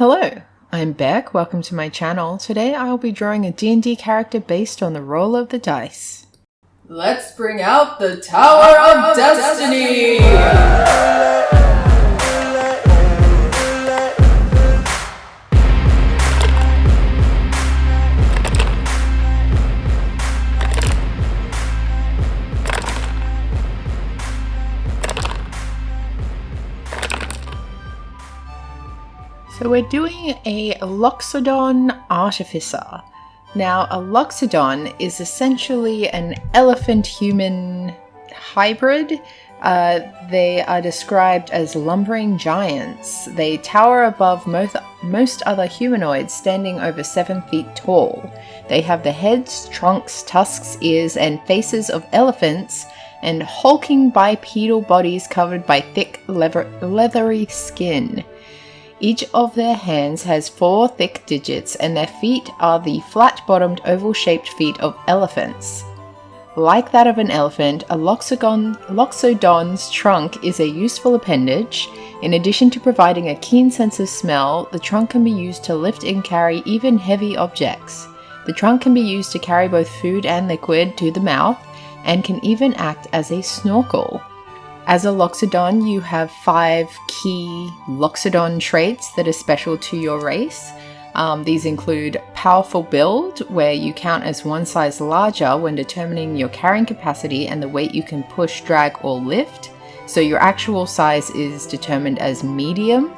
Hello, I'm Beck. Welcome to my channel. Today I will be drawing a D&D character based on the roll of the dice. Let's bring out the Tower of Destiny! So we're doing a Loxodon Artificer. Now, a Loxodon is essentially an elephant-human hybrid. They are described as lumbering giants. They tower above most other humanoids, standing over 7 feet tall. They have the heads, trunks, tusks, ears, and faces of elephants, and hulking bipedal bodies covered by thick, leathery skin. Each of their hands has 4 thick digits, and their feet are the flat-bottomed, oval-shaped feet of elephants. Like that of an elephant, a Loxodon's trunk is a useful appendage. In addition to providing a keen sense of smell, the trunk can be used to lift and carry even heavy objects. The trunk can be used to carry both food and liquid to the mouth, and can even act as a snorkel. As a Loxodon, you have 5 key Loxodon traits that are special to your race. These include powerful build, where you count as 1 size larger when determining your carrying capacity and the weight you can push, drag, or lift. So your actual size is determined as medium,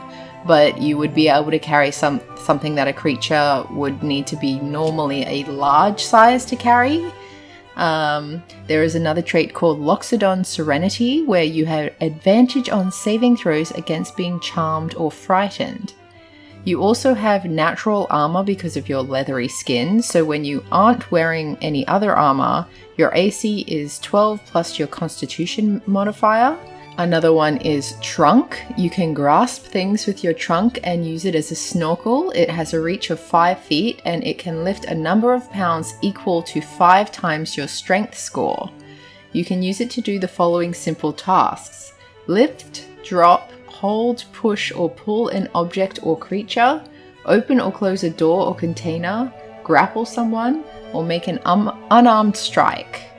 but you would be able to carry something that a creature would need to be normally a large size to carry. There is another trait called Loxodon Serenity, where you have advantage on saving throws against being charmed or frightened. You also have natural armor because of your leathery skin, so when you aren't wearing any other armor, your AC is 12 plus your Constitution modifier. Another one is Trunk. You can grasp things with your trunk and use it as a snorkel. It has a reach of 5 feet and it can lift a number of pounds equal to 5 times your strength score. You can use it to do the following simple tasks: lift, drop, hold, push or pull an object or creature, open or close a door or container, grapple someone, or make an unarmed strike.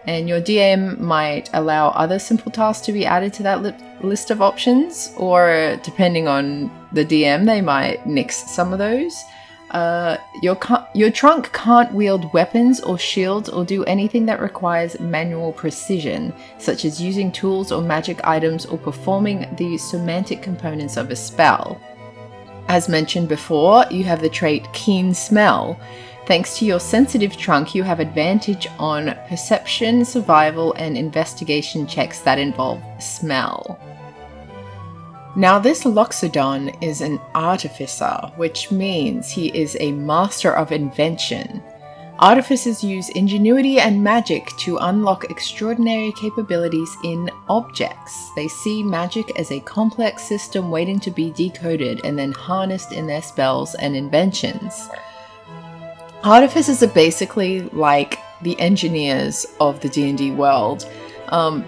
And your DM might allow other simple tasks to be added to that list of options, or depending on the DM, they might nix some of those. Your trunk can't wield weapons or shields or do anything that requires manual precision, such as using tools or magic items or performing the semantic components of a spell. As mentioned before, you have the trait Keen Smell. Thanks to your sensitive trunk, you have advantage on perception, survival, and investigation checks that involve smell. Now, this Loxodon is an artificer, which means he is a master of invention. Artificers use ingenuity and magic to unlock extraordinary capabilities in objects. They see magic as a complex system waiting to be decoded and then harnessed in their spells and inventions. Artificers are basically like the engineers of the D&D world.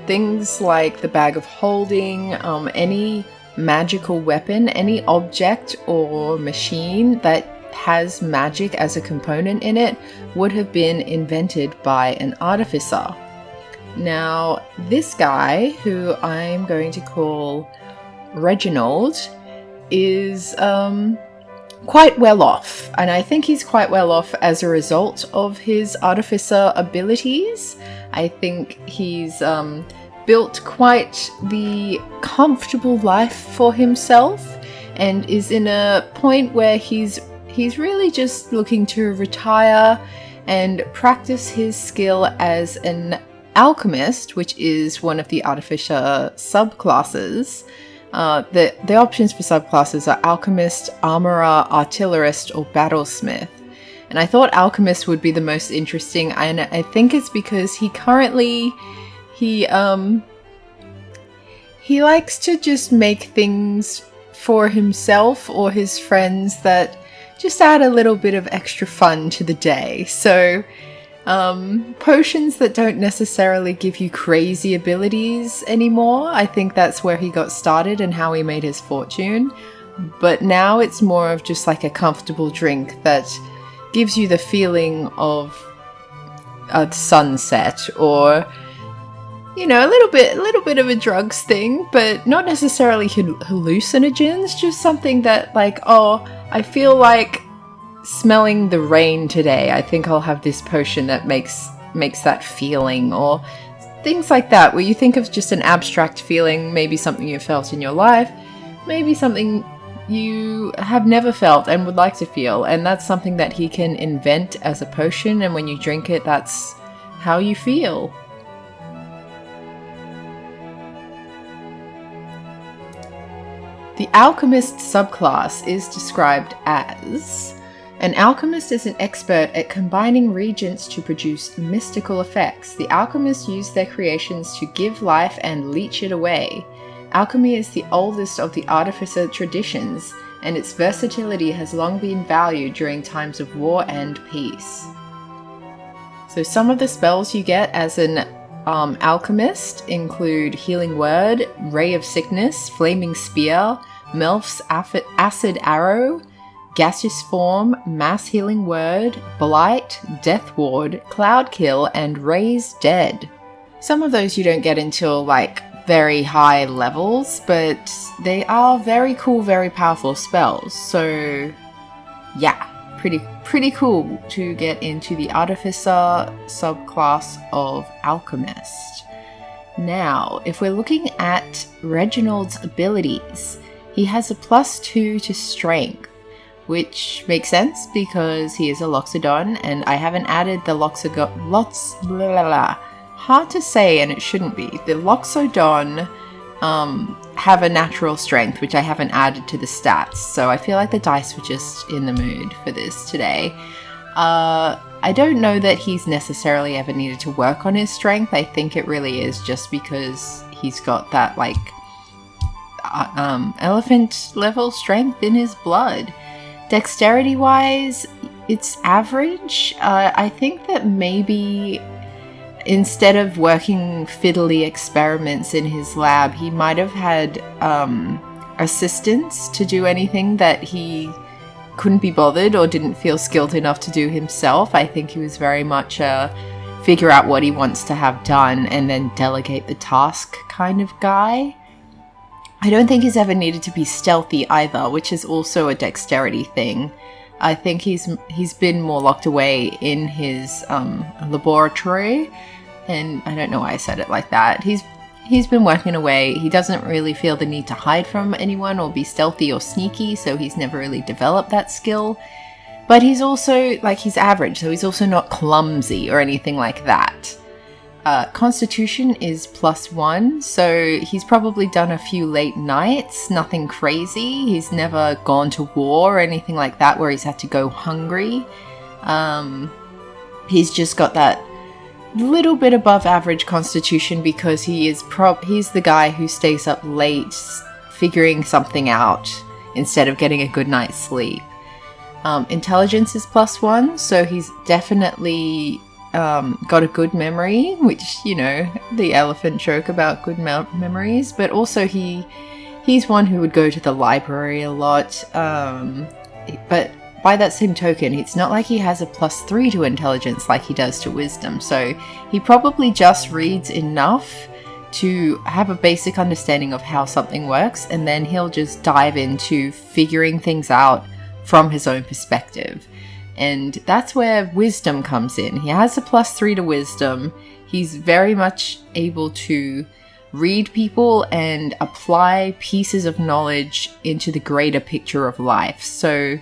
Things like the Bag of Holding, any magical weapon, any object or machine that has magic as a component in it would have been invented by an artificer. Now, this guy, who I'm going to call Reginald, is quite well off, and I think he's quite well off as a result of his artificer abilities. I think he's built quite the comfortable life for himself and is in a point where he's really just looking to retire and practice his skill as an alchemist, which is one of the artificer subclasses. The options for subclasses are Alchemist, Armorer, Artillerist, or Battlesmith. And I thought Alchemist would be the most interesting, and I think it's because he likes to just make things for himself or his friends that just add a little bit of extra fun to the day. So potions that don't necessarily give you crazy abilities anymore. I think that's where he got started and how he made his fortune. but now it's more of just like a comfortable drink that gives you the feeling of a sunset, or you know, a little bit of a drugs thing, but not necessarily hallucinogens, just something that like, oh, I feel like smelling the rain today. I think I'll have this potion that makes that feeling, or things like that, where you think of just an abstract feeling, maybe something you felt in your life, maybe something you have never felt and would like to feel, and that's something that he can invent as a potion, and when you drink it, that's how you feel. The alchemist subclass is described as: an alchemist is an expert at combining reagents to produce mystical effects. The alchemists use their creations to give life and leech it away. Alchemy is the oldest of the artificer traditions, and its versatility has long been valued during times of war and peace. So some of the spells you get as an alchemist include Healing Word, Ray of Sickness, Flaming Spear, Melf's Acid Arrow, Gaseous Form, Mass Healing Word, Blight, Death Ward, Cloud Kill, and Raise Dead. Some of those you don't get until like very high levels, but they are very cool, very powerful spells. So yeah, pretty cool to get into the Artificer subclass of Alchemist. Now, if we're looking at Reginald's abilities, he has a +2 to Strength, which makes sense because he is a Loxodon, and I haven't added the hard to say, and it shouldn't be. The Loxodon have a natural strength, which I haven't added to the stats, so I feel like the dice were just in the mood for this today. I don't know that he's necessarily ever needed to work on his strength. I think it really is just because he's got that like elephant level strength in his blood. Dexterity wise, it's average. I think that maybe instead of working fiddly experiments in his lab, he might have had assistants to do anything that he couldn't be bothered or didn't feel skilled enough to do himself. I think he was very much a figure out what he wants to have done and then delegate the task kind of guy. I don't think he's ever needed to be stealthy either, which is also a dexterity thing. I think he's been more locked away in his laboratory, and I don't know why I said it like that. He's been working away. He doesn't really feel the need to hide from anyone or be stealthy or sneaky, so he's never really developed that skill. But he's also, like, he's average, so he's also not clumsy or anything like that. Constitution is +1, so he's probably done a few late nights, nothing crazy. He's never gone to war or anything like that where he's had to go hungry. He's just got that little bit above average constitution because he's the guy who stays up late figuring something out instead of getting a good night's sleep. Intelligence is +1, so he's definitely got a good memory, which, you know, the elephant joke about good memories, but also he's one who would go to the library a lot, but by that same token, it's not like he has a +3 to intelligence like he does to wisdom, so he probably just reads enough to have a basic understanding of how something works, and then he'll just dive into figuring things out from his own perspective. And that's where wisdom comes in. He has a +3 to wisdom. He's very much able to read people and apply pieces of knowledge into the greater picture of life. So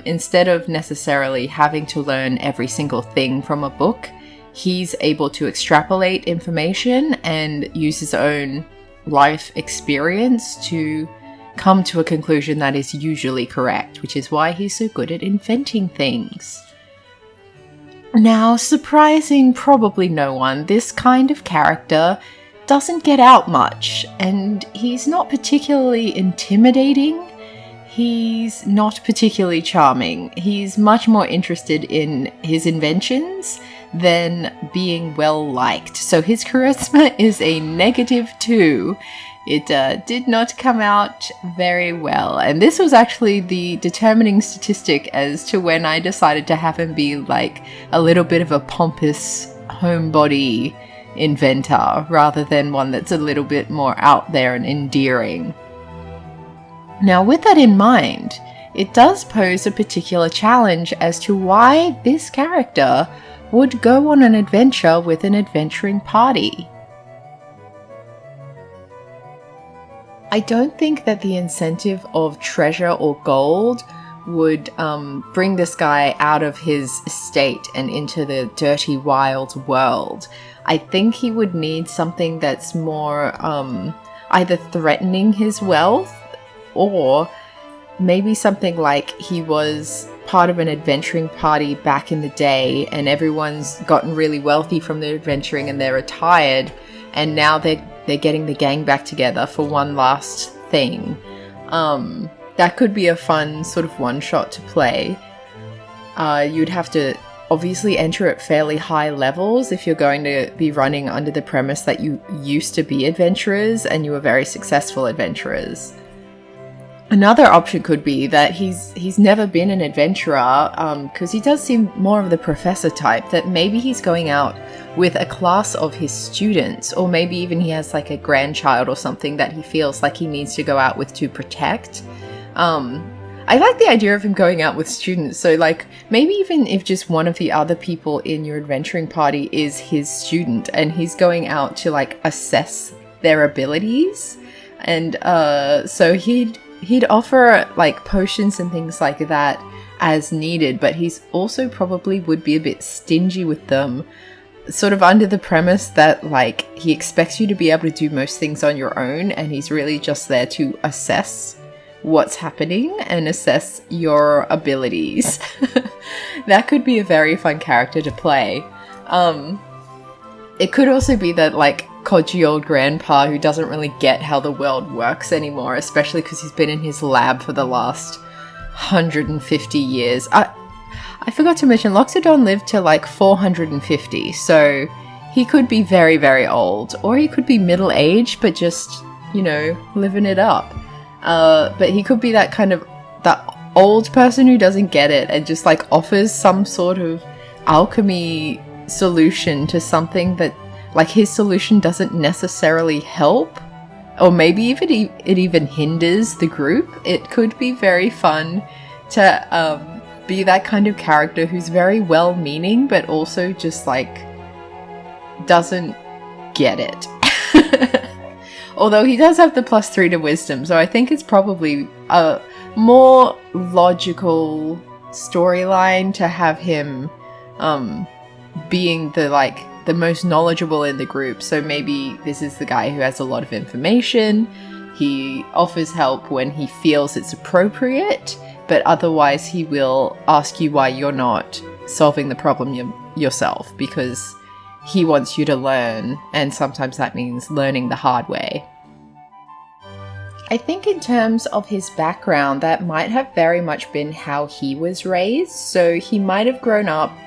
instead of necessarily having to learn every single thing from a book, he's able to extrapolate information and use his own life experience to come to a conclusion that is usually correct, which is why he's so good at inventing things. Now, surprising probably no one, this kind of character doesn't get out much, and he's not particularly intimidating. He's not particularly charming. He's much more interested in his inventions than being well liked. So his charisma is a -2, It did not come out very well. And this was actually the determining statistic as to when I decided to have him be like a little bit of a pompous homebody inventor rather than one that's a little bit more out there and endearing. Now, with that in mind, it does pose a particular challenge as to why this character would go on an adventure with an adventuring party. I don't think that the incentive of treasure or gold would bring this guy out of his estate and into the dirty, wild world. I think he would need something that's more either threatening his wealth, or maybe something like he was part of an adventuring party back in the day and everyone's gotten really wealthy from their adventuring and they're retired, and now they're getting the gang back together for one last thing. That could be a fun sort of one-shot to play. You'd have to obviously enter at fairly high levels if you're going to be running under the premise that you used to be adventurers and you were very successful adventurers. Another option could be that he's never been an adventurer, because he does seem more of the professor type, that maybe he's going out with a class of his students, or maybe even he has like a grandchild or something that he feels like he needs to go out with to protect. I like the idea of him going out with students, so like maybe even if just one of the other people in your adventuring party is his student and he's going out to like assess their abilities, and so he'd offer like potions and things like that as needed, but he's also probably would be a bit stingy with them, sort of under the premise that like he expects you to be able to do most things on your own and he's really just there to assess what's happening and assess your abilities. That could be a very fun character to play. It could also be that like codgy old grandpa who doesn't really get how the world works anymore, especially because he's been in his lab for the last 150 years. I forgot to mention Loxodon lived to like 450, so he could be very, very old, or he could be middle-aged but just, you know, living it up. But he could be that kind of that old person who doesn't get it and just like offers some sort of alchemy solution to something that like his solution doesn't necessarily help, or maybe even it even hinders the group. It could be very fun to be that kind of character who's very well-meaning but also just like doesn't get it. Although he does have the +3 to wisdom, so I think it's probably a more logical storyline to have him being the most knowledgeable in the group. So maybe this is the guy who has a lot of information. He offers help when he feels it's appropriate, but otherwise he will ask you why you're not solving the problem yourself, because he wants you to learn, and sometimes that means learning the hard way. I think in terms of his background, that might have very much been how he was raised. So he might have grown up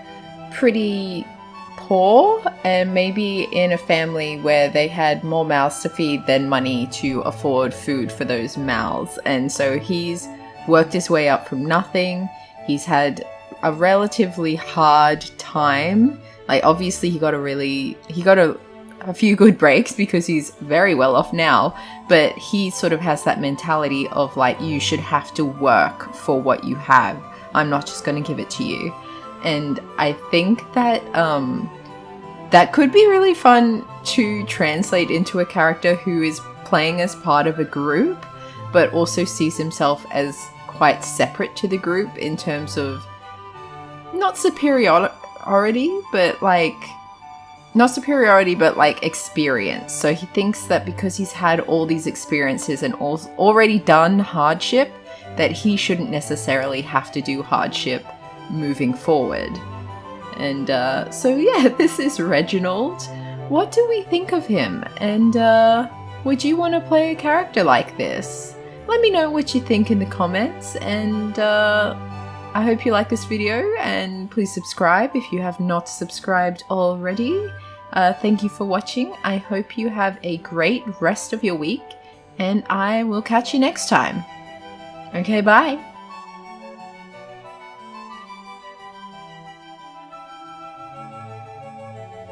pretty poor and maybe in a family where they had more mouths to feed than money to afford food for those mouths. And so he's worked his way up from nothing. He's had a relatively hard time. Like obviously he got a few good breaks because he's very well off now, but he sort of has that mentality of like, you should have to work for what you have. I'm not just going to give it to you. And I think that that could be really fun to translate into a character who is playing as part of a group, but also sees himself as quite separate to the group in terms of not superiority, but like experience. So he thinks that because he's had all these experiences and already done hardship, that he shouldn't necessarily have to do hardship moving forward. And so yeah, this is Reginald. What do we think of him? And would you want to play a character like this? Let me know what you think in the comments, and I hope you like this video, and please subscribe if you have not subscribed already. Thank you for watching. I hope you have a great rest of your week, and I will catch you next time. Okay, bye!